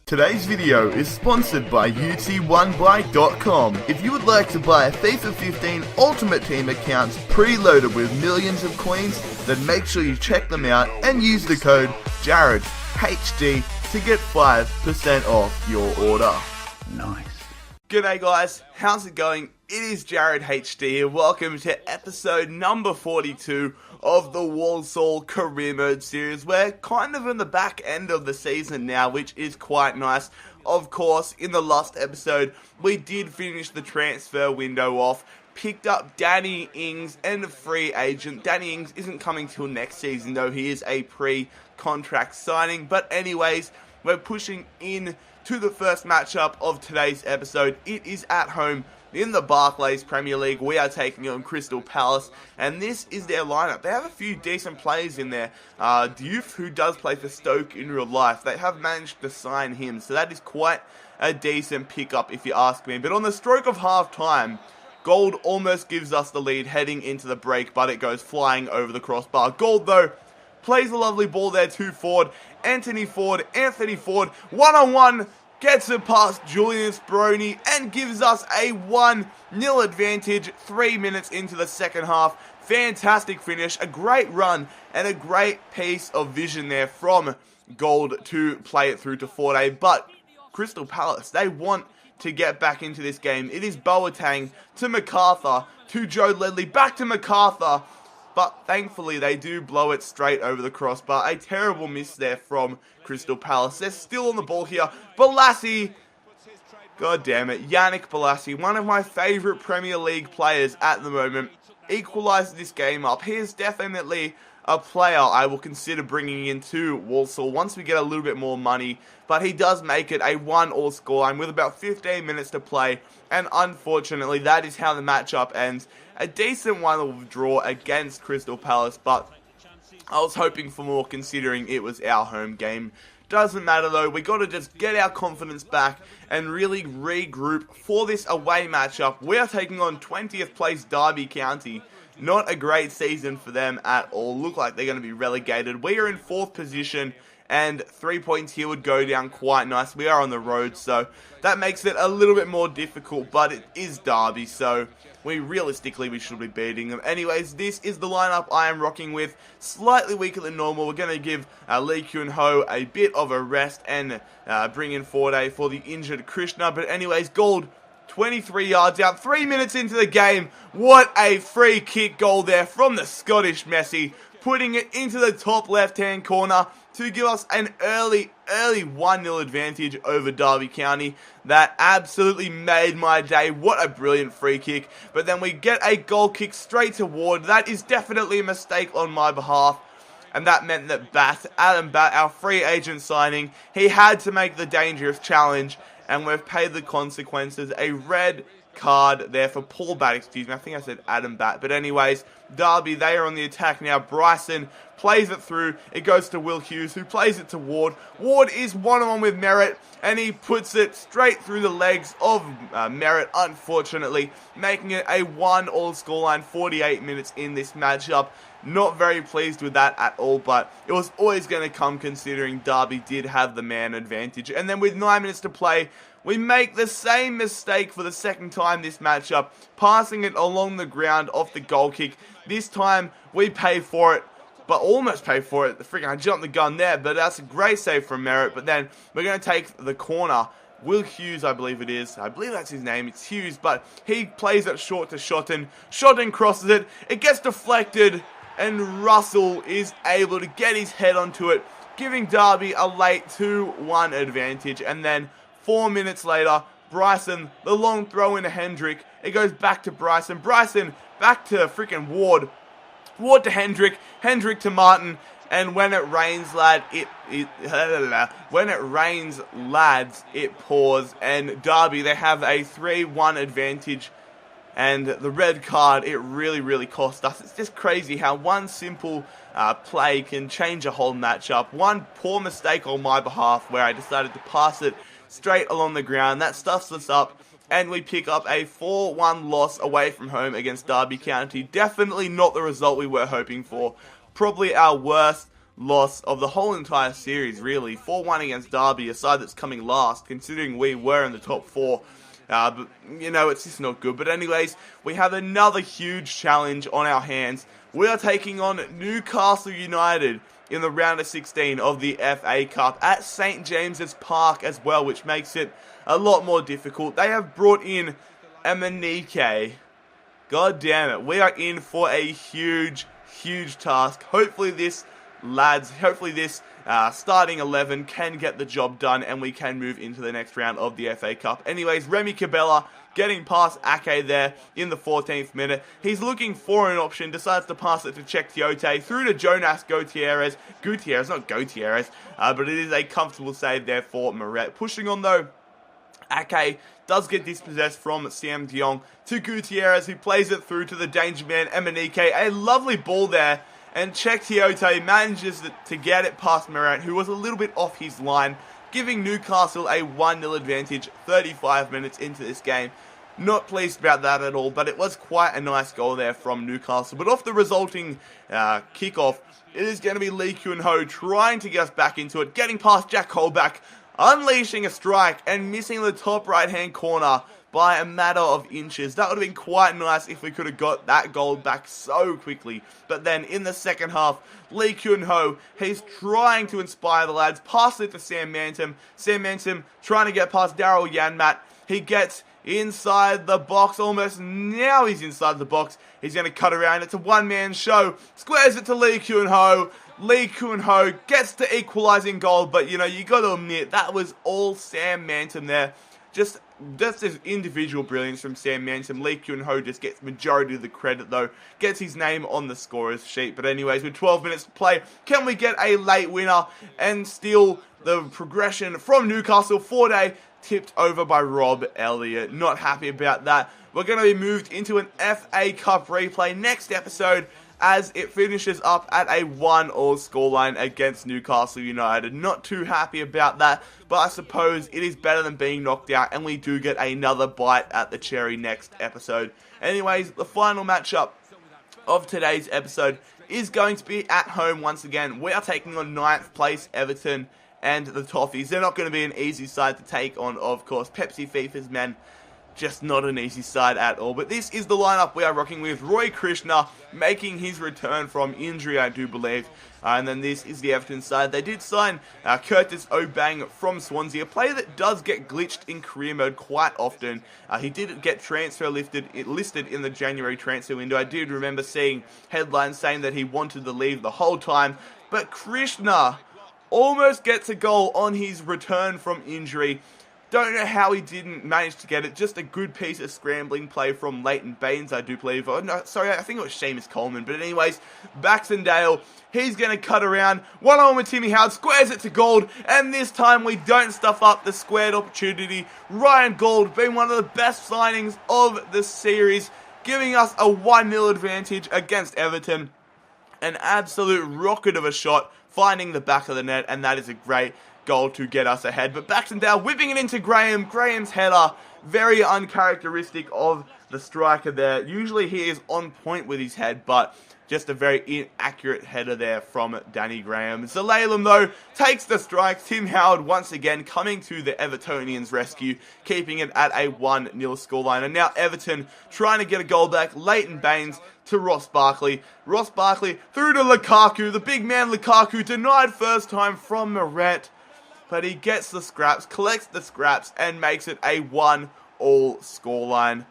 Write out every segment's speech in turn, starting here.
Today's video is sponsored by UT1Buy.com. If you would like to buy a FIFA 15 Ultimate Team accounts preloaded with millions of coins, then make sure you check them out and use the code JarradHD to get 5% off your order. Nice. G'day guys, how's it going? It is JarradHD here. Welcome to episode number 42 of the Walsall Career Mode series. We're kind of in the back end of the season now, which is quite nice. Of course, in the last episode, we did finish the transfer window off, picked up Danny Ings and a free agent. Danny Ings isn't coming till next season though, he is a pre-contract signing. But anyways, we're pushing in to the first matchup of today's episode. It is at home in the Barclays Premier League. We are taking on Crystal Palace, and this is their lineup. They have a few decent players in there. Diouf, who does play for Stoke in real life, they have managed to sign him, so that is quite a decent pickup if you ask me. But on the stroke of half time, Gold almost gives us the lead heading into the break, but it goes flying over the crossbar. Gold, though, plays a lovely ball there to Ford. Anthony Ford, one-on-one, gets it past Julian Speroni and gives us a 1-0 advantage 3 minutes into the second half. Fantastic finish, a great run, and a great piece of vision there from Gold to play it through to Forde. But Crystal Palace, they want to get back into this game. It is Boateng to MacArthur, to Joe Ledley, back to MacArthur. But thankfully, they do blow it straight over the crossbar. A terrible miss there from Crystal Palace. They're still on the ball here. Balassi, god damn it, Yannick Balassi, one of my favourite Premier League players at the moment, equalised this game up. He is definitely a player I will consider bringing into Walsall once we get a little bit more money. But he does make it a 1-1 scoreline with about 15 minutes to play. And unfortunately, that is how the matchup ends. A decent one draw against Crystal Palace, but I was hoping for more considering it was our home game. Doesn't matter though, we got to just get our confidence back and really regroup for this away matchup. We are taking on 20th place Derby County. Not a great season for them at all. Look like they're going to be relegated. We are in 4th position, and 3 points here would go down quite nice. We are on the road, so that makes it a little bit more difficult, but it is Derby, so realistically we should be beating them. Anyways, this is the lineup I am rocking with. Slightly weaker than normal. We're going to give Lee Kyun Ho a bit of a rest and bring in Forde for the injured Krishna. But anyways, Gold, 23 yards out, 3 minutes into the game. What a free kick goal there from the Scottish Messi, putting it into the top left-hand corner to give us an early 1-0 advantage over Derby County. That absolutely made my day. What a brilliant free kick. But then we get a goal kick straight to Ward. That is definitely a mistake on my behalf. And that meant that Adam Batt, our free agent signing, he had to make the dangerous challenge. And we've paid the consequences. A red card there for Paul Batt, excuse me. I think I said Adam Batt. But anyways, Derby, they are on the attack now. Bryson plays it through. It goes to Will Hughes, who plays it to Ward. Ward is one-on-one with Merritt, and he puts it straight through the legs of Merritt, unfortunately, making it a 1-1 scoreline 48 minutes in this matchup. Not very pleased with that at all, but it was always going to come considering Derby did have the man advantage. And then with 9 minutes to play, we make the same mistake for the second time this matchup, passing it along the ground off the goal kick. This time, we pay for it, but almost pay for it. I jumped the gun there, but that's a great save from Merritt. But then we're going to take the corner. Will Hughes, I believe it is. I believe that's his name. It's Hughes, but he plays it short to Shotton. Shotton crosses it. It gets deflected, and Russell is able to get his head onto it, giving Derby a late 2-1 advantage. And then 4 minutes later, Bryson, the long throw into Hendrick. It goes back to Bryson. Bryson back to freaking Ward. Ward to Hendrick. Hendrick to Martin. And when it rains, lads, it pours. And Derby, they have a 3-1 advantage. And the red card, it really cost us. It's just crazy how one simple play can change a whole matchup. One poor mistake on my behalf where I decided to pass it straight along the ground. That stuffs us up. and we pick up a 4-1 loss away from home against Derby County. Definitely not the result we were hoping for. Probably our worst loss of the whole entire series, really. 4-1 against Derby, a side that's coming last, considering we were in the top 4. But, you know, it's just not good. But anyways, we have another huge challenge on our hands. We are taking on Newcastle United in the round of 16 of the FA Cup at St. James's Park as well, which makes it a lot more difficult. They have brought in Emenike. God damn it. We are in for a huge task. Hopefully this starting 11 can get the job done and we can move into the next round of the FA Cup. Anyways, Remy Cabella getting past Ake there in the 14th minute. He's looking for an option, decides to pass it to Czech Tiote through to Jonas Gutierrez, not Gutierrez, but it is a comfortable save there for Moret. Pushing on though, Ake does get dispossessed from Sam de Jong to Gutierrez, who plays it through to the danger man Emenike. A lovely ball there, and Czech Tiote manages to get it past Moret, who was a little bit off his line, giving Newcastle a 1-0 advantage 35 minutes into this game. Not pleased about that at all, but it was quite a nice goal there from Newcastle. But off the resulting kickoff, it is going to be Lee Kyun-ho trying to get us back into it, getting past Jack Colback, unleashing a strike and missing the top right-hand corner by a matter of inches. That would have been quite nice if we could have got that goal back so quickly. But then in the second half, Lee Kyun-ho, he's trying to inspire the lads, pass it to Sam Mantum. Sam Mantum trying to get past Daryl Yanmat. He gets inside the box almost. Now he's inside the box. He's going to cut around. It's a one-man show. Squares it to Lee Kyun-ho. Lee Kyun-ho gets the equalising goal, but you know, you got to admit that was all Sam Mantum there. Just his individual brilliance from Sam Mantum. Lee Kyun-ho just gets majority of the credit though. Gets his name on the scorer's sheet. But anyways, with 12 minutes to play, can we get a late winner and steal the progression from Newcastle? Forday tipped over by Rob Elliott. Not happy about that. We're going to be moved into an FA Cup replay next episode, as it finishes up at a 1-1 scoreline against Newcastle United. Not too happy about that, but I suppose it is better than being knocked out, and we do get another bite at the cherry next episode. Anyways, the final matchup of today's episode is going to be at home once again. We are taking on 9th place Everton and the Toffees. They're not going to be an easy side to take on, of course. Pepsi FIFA's men, just not an easy side at all. But this is the lineup we are rocking with. Roy Krishna making his return from injury, I do believe. And then this is the Everton side. They did sign Curtis Obang from Swansea, a player that does get glitched in career mode quite often. He did get listed in the January transfer window. I did remember seeing headlines saying that he wanted to leave the whole time. But Krishna almost gets a goal on his return from injury. Don't know how he didn't manage to get it. Just a good piece of scrambling play from Leighton Baines, I do believe. Oh, no, sorry, I think it was Seamus Coleman. But anyways, Baxendale, he's going to cut around. 1-on-1 with Timmy Howard, squares it to Gould. And this time we don't stuff up the squared opportunity. Ryan Gould being one of the best signings of the series, giving us a 1-0 advantage against Everton. An absolute rocket of a shot, finding the back of the net, and that is a great goal to get us ahead. But Baxendale whipping it into Graham. Graham's header, very uncharacteristic of the striker there. Usually he is on point with his head, but just a very inaccurate header there from Danny Graham. Zalalem, though, takes the strike. Tim Howard once again coming to the Evertonians' rescue, keeping it at a 1-0 scoreline. And now Everton trying to get a goal back. Leighton Baines to Ross Barkley. Ross Barkley through to Lukaku. The big man Lukaku denied first time from Moret, but he gets the scraps, collects the scraps, and makes it a 1-1 scoreline.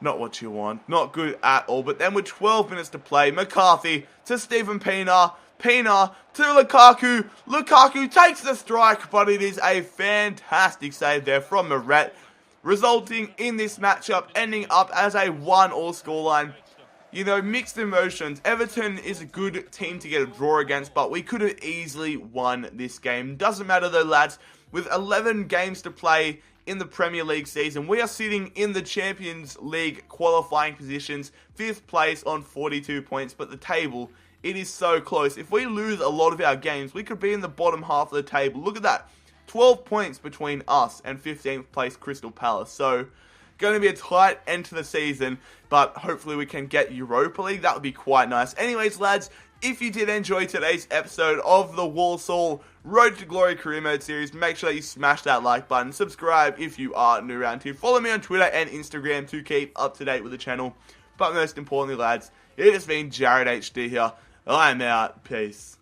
Not what you want. Not good at all. But then with 12 minutes to play, McCarthy to Stephen Pienaar. Pienaar to Lukaku. Lukaku takes the strike, but it is a fantastic save there from Moret, resulting in this matchup ending up as a 1-1 scoreline. You know, mixed emotions. Everton is a good team to get a draw against, but we could have easily won this game. Doesn't matter though, lads. With 11 games to play in the Premier League season, we are sitting in the Champions League qualifying positions, 5th place on 42 points, but the table, it is so close. If we lose a lot of our games, we could be in the bottom half of the table. Look at that. 12 points between us and 15th place Crystal Palace. So, Going to be a tight end to the season, but hopefully we can get Europa League. That would be quite nice. Anyways, lads, if you did enjoy today's episode of the Walsall Road to Glory Career Mode series, make sure that you smash that like button. Subscribe if you are new around here. Follow me on Twitter and Instagram to keep up to date with the channel. But most importantly, lads, it has been JarradHD here. I'm out. Peace.